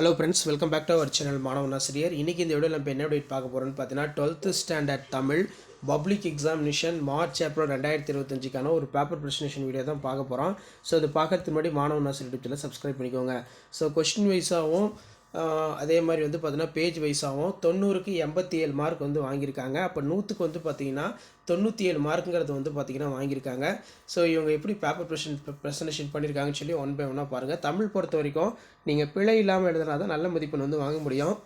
Hello friends, welcome back to our channel மாணவன் ஆசிரியர். இன்றைக்கி இந்த வீடியோவில் நம்ம என்ன அப்டேட் பார்க்க போகிறோம்னு பார்த்தீங்கன்னா 12th standard Tamil public examination March April 2025க்கான ஒரு பேப்பர் ப்ரெசன்டேஷன் வீடியோ தான் பார்க்க போகிறோம். ஸோ இது பார்க்கறதுக்கு முன்னாடி மாணவன் ஆசிரியர் யூடியூப் சேனல் சப்ஸ்கிரைப் பண்ணிக்கோங்க. ஸோ கொஸ்டின் வைஸாகவும் அதே மாதிரி வந்து பார்த்தீங்கன்னா பேஜ் வைஸாகவும் 90க்கு 87 மார்க் வந்து வாங்கியிருக்காங்க. அப்போ 100க்கு வந்து பார்த்தீங்கன்னா 97 மார்க்குங்கிறது வந்து பார்த்தீங்கன்னா வாங்கியிருக்காங்க. ஸோ இவங்க எப்படி பேப்பர் ப்ரெசன்டேஷன் பண்ணியிருக்காங்கன்னு சொல்லி ஒன் பை ஒன்னாக பாருங்கள். தமிழ் பொறுத்த வரைக்கும் நீங்கள் பிழை இல்லாமல் எழுதுனா தான் நல்ல மதிப்பெண் வந்து வாங்க முடியும்.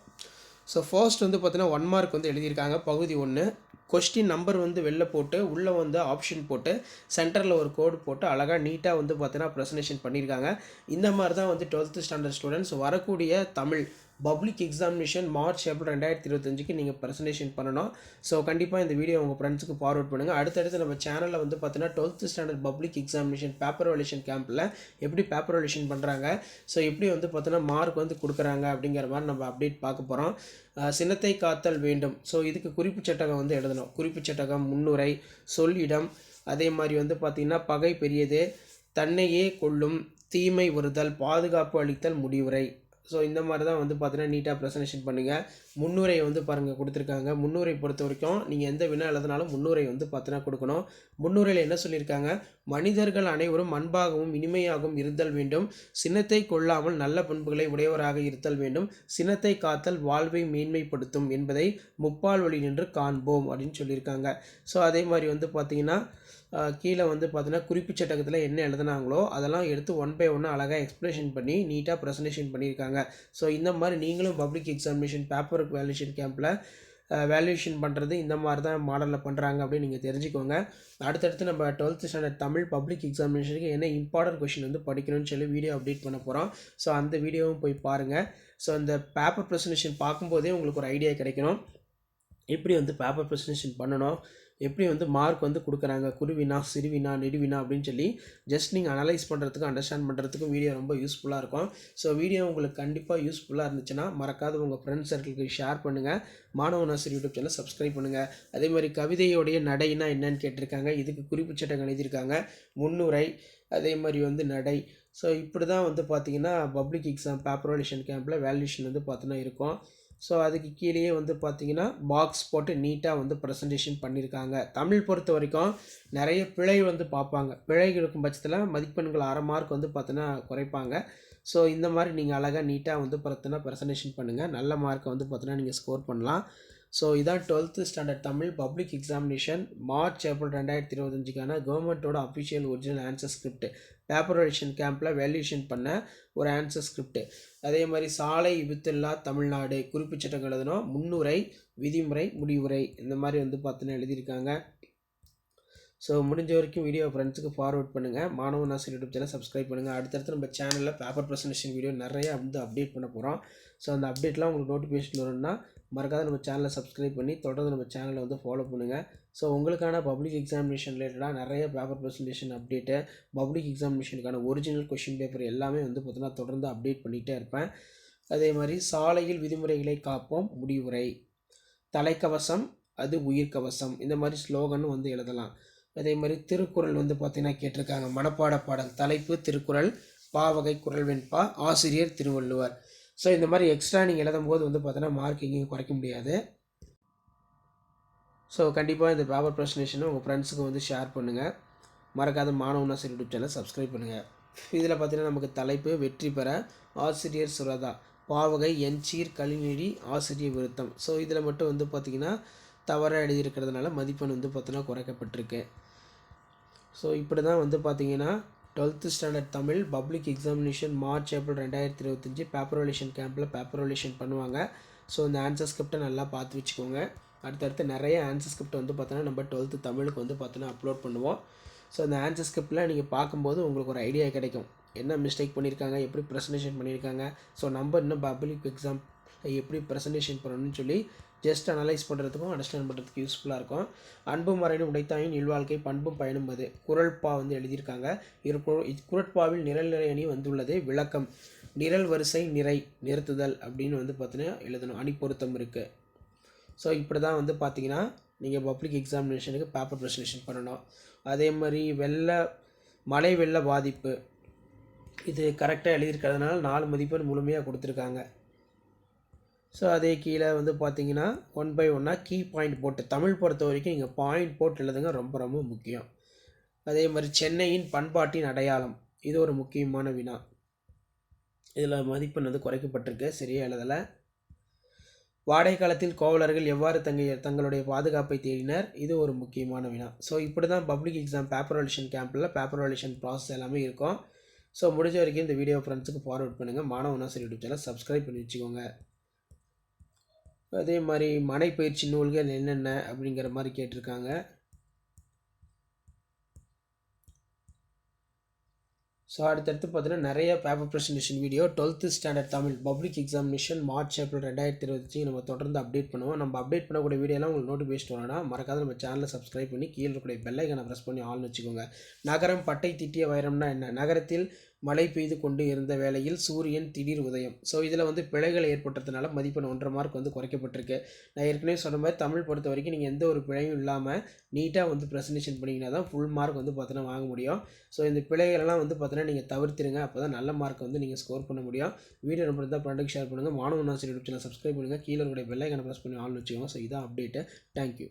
ஸோ ஃபர்ஸ்ட் வந்து பார்த்தீங்கன்னா 1 மார்க் வந்து எழுதியிருக்காங்க. பகுதி 1 கொஸ்டின் நம்பர் வந்து வெளில போட்டு உள்ளே வந்து ஆப்ஷன் போட்டு சென்டரில் ஒரு கோடு போட்டு அழகாக நீட்டாக வந்து பார்த்தீங்கன்னா ப்ரெசன்டேஷன் பண்ணியிருக்காங்க. இந்த மாதிரி தான் வந்து 12th ஸ்டாண்டர்ட் ஸ்டூடெண்ட்ஸ் வரக்கூடிய Tamil public examination March April 2025க்கு நீங்கள் ப்ரெசன்டேஷன் பண்ணணும். ஸோ கண்டிப்பாக இந்த வீடியோ உங்கள் ஃப்ரெண்ட்ஸுக்கு ஃபார்வர்ட் பண்ணுங்கள். அடுத்தடுத்து நம்ம சேனலில் வந்து பார்த்தீங்கன்னா 12th standard public examination paper valuation கேம்பில் எப்படி பேப்பர் வேல்யூஷன் பண்ணுறாங்க, ஸோ எப்படி வந்து பார்த்தீங்கன்னா மார்க் வந்து கொடுக்குறாங்க அப்படிங்கிற மாதிரி நம்ம அப்டேட் பார்க்க போகிறோம். சினத்தை காத்தல் வேண்டும். ஸோ இதுக்கு குறிப்பு சட்டகம் வந்து எழுதணும். குறிப்பு சட்டகம், முன்னுரை, சொல்லிடம், அதே மாதிரி வந்து பார்த்திங்கன்னா பகை பெரியது, தன்னையே கொள்ளும், தீமை வருதல், பாதுகாப்பு அளித்தல், முடிவுரை. ஸோ இந்த மாதிரி தான் வந்து பார்த்தீங்கன்னா நீட்டாக ப்ரெசன்டேஷன் பண்ணுங்கள். முன்னுரை வந்து பாருங்கள் கொடுத்துருக்காங்க. முன்னுரை பொறுத்த வரைக்கும் நீங்கள் எந்த வினா எழுதினாலும் முன்னுரை வந்து பார்த்தீங்கன்னா கொடுக்கணும். முன்னுரையில் என்ன சொல்லியிருக்காங்க, மனிதர்கள் அனைவரும் அன்பாகவும் இனிமையாகவும் இருத்தல் வேண்டும், சினத்தை கொள்ளாமல் நல்ல பண்புகளை உடையவராக இருத்தல் வேண்டும், சினத்தை காத்தல் வாழ்வை மேன்மைப்படுத்தும் என்பதை முப்பால் வழி நின்று காண்போம் அப்படின்னு சொல்லியிருக்காங்க. ஸோ அதே மாதிரி வந்து பார்த்திங்கன்னா கீழே வந்து பார்த்தீங்கன்னா குறிப்பு சட்டகத்தில் என்ன எழுதுனாங்களோ அதெல்லாம் எடுத்து ஒன் பை ஒன்று அழகாக எக்ஸ்பிளேஷன் பண்ணி நீட்டாக ப்ரெசன்டேஷன் பண்ணியிருக்காங்க. ஸோ இந்த மாதிரி நீங்களும் பப்ளிக் எக்ஸாமினேஷன் பேப்பர் வேல்யூஷன் கேம்பில் வேல்யூஷன் பண்ணுறது இந்த மாதிரி தான் மாடலில் பண்ணுறாங்க அப்படின்னு நீங்கள் தெரிஞ்சுக்கோங்க. அடுத்தடுத்து நம்ம 12th ஸ்டாண்டர்ட் தமிழ் பப்ளிக் எக்ஸாமினேஷனுக்கு என்ன இம்பார்ட்டன்ட் கொஷின் வந்து படிக்கணும்னு சொல்லி வீடியோ அப்டேட் பண்ண போகிறோம். ஸோ அந்த வீடியோவும் போய் பாருங்கள். ஸோ அந்த பேப்பர் ப்ரெசன்டேஷன் பார்க்கும்போதே உங்களுக்கு ஒரு ஐடியா கிடைக்கணும், எப்படி வந்து பேப்பர் ப்ரெசன்டேஷன் பண்ணணும், எப்படி வந்து மார்க் வந்து கொடுக்குறாங்க, குருவினா, சிறுவினா, நெடுவினா அப்படின்னு சொல்லி ஜஸ்ட் நீங்கள் அனலைஸ் பண்ணுறதுக்கும் அண்டர்ஸ்டாண்ட் பண்ணுறதுக்கும் வீடியோ ரொம்ப யூஸ்ஃபுல்லாக இருக்கும். ஸோ வீடியோ உங்களுக்கு கண்டிப்பாக யூஸ்ஃபுல்லாக இருந்துச்சுன்னா மறக்காத உங்கள் ஃப்ரெண்ட்ஸ் சர்க்கிளுக்கு ஷேர் பண்ணுங்கள். மாணவன் ஆசிரியர் யூடியூப் சேனல் சப்ஸ்கிரைப் பண்ணுங்கள். அதே மாதிரி கவிதையோடைய நடைனா என்னன்னு கேட்டிருக்காங்க. இதுக்கு குறிப்பு சட்டம் எழுதியிருக்காங்க. முன்னுரை, அதே மாதிரி வந்து நடை. ஸோ இப்படி தான் வந்து பார்த்திங்கன்னா பப்ளிக் எக்ஸாம் பேப்பர் வேல்யூஷன் கேம்பில் வேல்யூஷன் வந்து பார்த்தீங்கன்னா இருக்கும். ஸோ அதுக்கு கீழேயே வந்து பார்த்திங்கன்னா பாக்ஸ் போட்டு நீட்டாக வந்து ப்ரெசன்டேஷன் பண்ணியிருக்காங்க. தமிழ் பொறுத்த வரைக்கும் நிறைய பிழை வந்து பார்ப்பாங்க. பிழை இருக்கும் பட்சத்தில் மதிப்பெண்கள் 1/2 மார்க் வந்து பார்த்தீங்கன்னா குறைப்பாங்க. ஸோ இந்த மாதிரி நீங்கள் அழகாக நீட்டாக வந்து பார்த்தீங்கன்னா ப்ரெசன்டேஷன் பண்ணுங்கள். நல்ல மார்க்கை வந்து பார்த்தீங்கன்னா நீங்கள் ஸ்கோர் பண்ணலாம். ஸோ இதான் 12th standard Tamil public examination March April 2025க்கான கவர்மெண்ட்டோட official original answer script paper valuation கேம்பில் வேல்யூஷன் பண்ண ஒரு ஆன்சர் ஸ்கிரிப்ட். அதே மாதிரி சாலை விபத்தில்லா தமிழ்நாடு குறிப்பு சட்டம் எழுதணும். முன்னுரை, விதிமுறை, முடிவுரை இந்த மாதிரி வந்து பார்த்தீங்கன்னா எழுதியிருக்காங்க. ஸோ முடிஞ்ச வரைக்கும் வீடியோ ஃப்ரெண்ட்ஸுக்கு ஃபார்வர்ட் பண்ணுங்கள். மாணவன் ஆசிரியர் யூடியூப் சேனல் சப்ஸ்கிரைப் பண்ணுங்கள். அடுத்தடுத்து நம்ம சேனலில் பேப்பர் ப்ரெசன்டேஷன் வீடியோ நிறையா வந்து அப்டேட் பண்ண போகிறோம். ஸோ அந்த அப்டேட்லாம் உங்களுக்கு நோட்டிஃபிகேஷன் வரணும்னா மறக்காத நம்ம சேனலை சப்ஸ்கிரைப் பண்ணி தொடர்ந்து நம்ம சேனலை வந்து ஃபாலோ பண்ணுங்கள். ஸோ உங்களுக்கான பப்ளிக் எக்ஸாமினேஷன் ரிலேட்டடாக நிறைய பேப்பர் ப்ரெசன்டேஷன் அப்டேட்டு, பப்ளிக் எக்ஸாமினேஷனுக்கான ஒரிஜினல் கொஷின் பேப்பர் எல்லாமே வந்து பார்த்தீங்கன்னா தொடர்ந்து அப்டேட் பண்ணிகிட்டே இருப்பேன். அதே மாதிரி சாலையில் விதிமுறைகளை காப்போம், முடிவுரை, தலைக்கவசம் அது உயிர்கவசம் இந்த மாதிரி ஸ்லோகன் வந்து எழுதலாம். அதே மாதிரி திருக்குறள் வந்து பார்த்திங்கன்னா கேட்டிருக்காங்க. மனப்பாட பாடல், தலைப்பு திருக்குறள், பாவகை குறள் வெண்பா, ஆசிரியர் திருவள்ளுவர். ஸோ இந்த மாதிரி எக்ஸ்ட்ரா நீங்கள் எழுதும் போது வந்து பார்த்தீங்கன்னா மார்க் எங்கேயும் குறைக்க முடியாது. ஸோ கண்டிப்பாக இந்த பேப்பர் ப்ரெசன்டேஷனை உங்கள் ஃப்ரெண்ட்ஸுக்கு வந்து ஷேர் பண்ணுங்கள். மறக்காத மாணவன் ஆசிரியர் யூடியூப் சேனல் சப்ஸ்கிரைப் பண்ணுங்கள். இதில் பார்த்திங்கன்னா நமக்கு தலைப்பு வெற்றி பெற ஆசிரியர் சுரதா, பாவகை என்சீர் கலிநெடி ஆசிரியர் விருத்தம். ஸோ இதில் மட்டும் வந்து பார்த்திங்கன்னா தவறாக எழுதியிருக்கிறதுனால மதிப்பெண் வந்து பார்த்தீங்கன்னா குறைக்கப்பட்டிருக்கு. ஸோ இப்படி தான் வந்து பார்த்திங்கன்னா 12th standard Tamil public examination March April 2025 paper valuation கேம்பில் பேப்பர் வேல்யூஷன் பண்ணுவாங்க. ஸோ இந்த ஆன்சர் ஸ்கிரிப்டை நல்லா பார்த்து வச்சுக்கோங்க. அடுத்தடுத்து நிறைய ஆன்சர் ஸ்கிரிப்ட் வந்து பார்த்தோன்னா நம்ம 12th தமிழுக்கு வந்து பார்த்தோன்னா அப்லோட் பண்ணுவோம். ஸோ அந்த ஆன்சர் ஸ்கிரிப்டில் நீங்கள் பார்க்கும்போது உங்களுக்கு ஒரு ஐடியா கிடைக்கும், என்ன மிஸ்டேக் பண்ணியிருக்காங்க, எப்படி ப்ரெசன்டேஷன் பண்ணியிருக்காங்க. ஸோ நம்ம இன்னும் பப்ளிக் எக்ஸாம் எப்படி ப்ரெசன்டேஷன் பண்ணணும்னு சொல்லி ஜஸ்ட் அனலைஸ் பண்ணுறதுக்கும் அண்டர்ஸ்டாண்ட் பண்ணுறதுக்கு யூஸ்ஃபுல்லாக இருக்கும். அன்பும் மறைனும் உடைத்தாயின் இல்வாழ்க்கை பண்பும் பயனும் அது குறள்பா வந்து எழுதியிருக்காங்க. இக்குறட்பாவில் நிரல் நிறை அணி வந்துள்ளது. விளக்கம், நிரல் வரிசை நிறை நிறுத்துதல் அப்படின்னு வந்து பார்த்தீங்கன்னா எழுதணும். அணி பொருத்தம் இருக்குது. ஸோ இப்படி தான் வந்து பார்த்திங்கன்னா நீங்கள் பப்ளிக் எக்ஸாமினேஷனுக்கு பேப்பர் ப்ரெசன்டேஷன் பண்ணணும். அதே மாதிரி மழை வெள்ள பாதிப்பு இது கரெக்டாக எழுதியிருக்கிறதுனால 4 மதிப்பெண் முழுமையாக கொடுத்துருக்காங்க. ஸோ அதே கீழே வந்து பார்த்தீங்கன்னா 1 by 1 கீ பாயிண்ட் போட்டு தமிழ் பொறுத்த வரைக்கும் இங்கே பாயிண்ட் போட்டு எழுதுங்க, ரொம்ப ரொம்ப முக்கியம். அதே மாதிரி சென்னையின் பண்பாட்டின் அடையாளம், இது ஒரு முக்கியமான வினா. இதில் மதிப்பெண் வந்து குறைக்கப்பட்டிருக்கு, சரியாக எழுதலை. வாடகை காலத்தில் கோவலர்கள் எவ்வாறு தங்களுடைய பாதுகாப்பை தேடினர், இது ஒரு முக்கியமான வினா. ஸோ இப்படி தான் பப்ளிக் எக்ஸாம் பேப்பர் வேல்யூஷன் கேம்பில் பேப்பர் வேல்யூஷன் ப்ராசஸ் எல்லாமே இருக்கும். ஸோ முடிஞ்ச வரைக்கும் இந்த வீடியோ ஃப்ரெண்ட்ஸுக்கு ஃபார்வர்ட் பண்ணுங்கள். மாணவனா சரி யூடியூப் சேனல் சப்ஸ்கிரைப் பண்ணி வச்சுக்கோங்க. அதே மாதிரி மனைப்பயிற்சி நூல்கள் என்னென்ன அப்படிங்கிற மாதிரி கேட்டிருக்காங்க. ஸோ அடுத்தடுத்து பார்த்தீங்கன்னா நிறைய paper presentation video 12th standard Tamil public examination March April 2025 நம்ம தொடர்ந்து அப்டேட் பண்ணுவோம். நம்ம அப்டேட் பண்ணக்கூடிய வீடியோலாம் உங்களுக்கு நோட்டிஃபிகேஷன் வரணும்னா மறக்காத நம்ம சேனலை சப்ஸ்கிரைப் பண்ணி கீழே இருக்கக்கூடிய பெல் ஐக்கானை ப்ரெஸ் பண்ணி ஆல்னு வச்சுக்கோங்க. நகரம் பட்டை தீட்டிய வைரம்னா என்ன? நகரத்தில் மழை பெய்து கொண்டு இருந்த வேளையில் சூரியன் திடீர் உதயம். ஸோ இதில் வந்து பிழைகள் ஏற்பட்டதுனால மதிப்பெண் 1.5 மார்க் வந்து குறைக்கப்பட்டிருக்கு. நான் ஏற்கனவே சொன்ன மாதிரி தமிழ் பொறுத்த வரைக்கும் நீங்கள் எந்த ஒரு பிழையும் இல்லாமல் நீட்டாக வந்து ப்ரெசன்டேஷன் பண்ணிங்கன்னா தான் ஃபுல் மார்க் வந்து பார்த்தீங்கன்னா வாங்க முடியும். ஸோ இந்த பிழைகளெல்லாம் வந்து பார்த்தீங்கன்னா நீங்கள் தவிர்த்துருங்க, அப்போ தான் நல்ல மார்க் வந்து நீங்கள் ஸ்கோர் பண்ண முடியும். வீடியோ நம்பர் தான் ஃப்ரெண்டுக்கு ஷேர் பண்ணுங்கள். மாணவன் ஆசிரியர் யூடியூப் சேனல் சப்ஸ்கிரைப் பண்ணுங்கள். கீழே இருக்கிற பெல் ஐக்கானை ப்ரெஸ் பண்ணி ஆல்னு வச்சுக்கோங்க. ஸோ இதான் அப்டேட்டு. தேங்க்யூ.